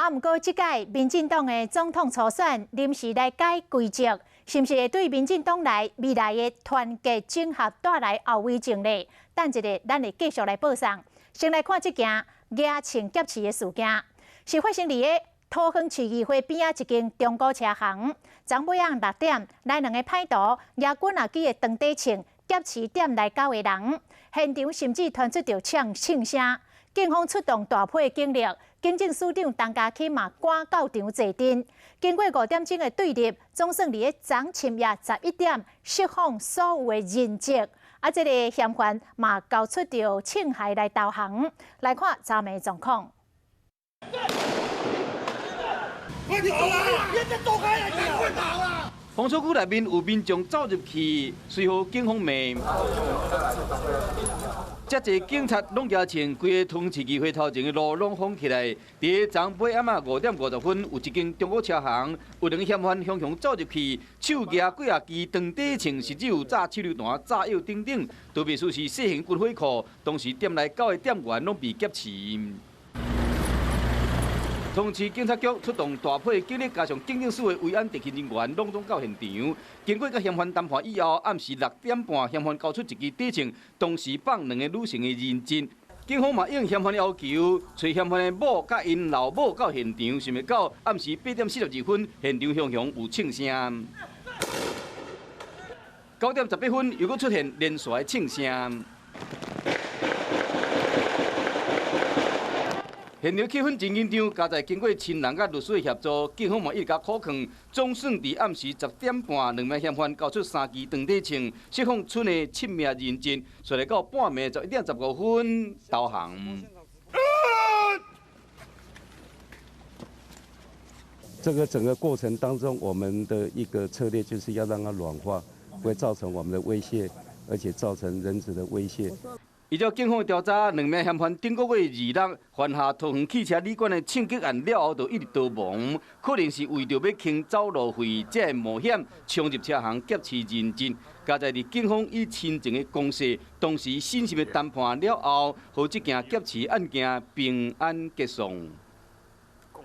毋过，即届民进党的总统初选临时来改规则，是毋是会对民进党内未来的团结整合带来后遗症呢？等一下，咱会继续来报上。先来看这件牙签劫持的事件，是发生伫个桃园市议会边仔一间中古车行。昨尾暗6点，来两个歹徒牙滚牙机的长底枪劫持店内9个人，现场甚至传出着枪声。警方出动大批警力，警政署长陈家钦嘛赶到场坐镇。经过5点钟的对立，总算伫个昨深夜11点释放所有的人质。这个嫌犯嘛交出着枪械来投降。来看昨暝状况。快逃啊！你再躲开来！快逃啊！防守区内面有民众走入去，随后警方骂。遮侪警察拢举枪，规个桃园市议会头前的路拢封起来。伫个昨尾暗5点50分，有一间中古车行，有2个嫌犯向走入去，手举几啊支长底枪，甚至有炸手榴弹、炸药等等，都被说是小型军火库。当时店内9个店员拢被劫持。桃园市警察局出动大批警力，加上警政署的维安特勤人员，拢到现场。经过甲嫌犯谈判以后，暗时6点半，嫌犯交出1支底枪，同时放2个女性的人质。警方嘛应嫌犯要求，找嫌犯的某甲因老母到现场，想要到暗时8点42分，现场向有枪声。9点18分，又搁出现连续的枪声。现场气氛真紧张，加在经过亲人甲律师的协助，警方嘛一直甲苦劝，总算伫暗时10点半，2名嫌犯交出3支长底枪，释放剩的7名人质，随来到半暝11点15分投降。这个整个过程当中，我们的一个策略就是要让它软化，不会造成我们的威胁，而且造成人质的威胁。依照警方的调查，2名嫌犯顶个月2日犯下桃园汽车旅馆的枪击案了后，就一直逃亡，可能是为着要轻走路费，才会冒险冲入车行劫持人质。加在伫警方以亲情的攻势，同时审慎的谈判了后，让这件劫持案件平安结束。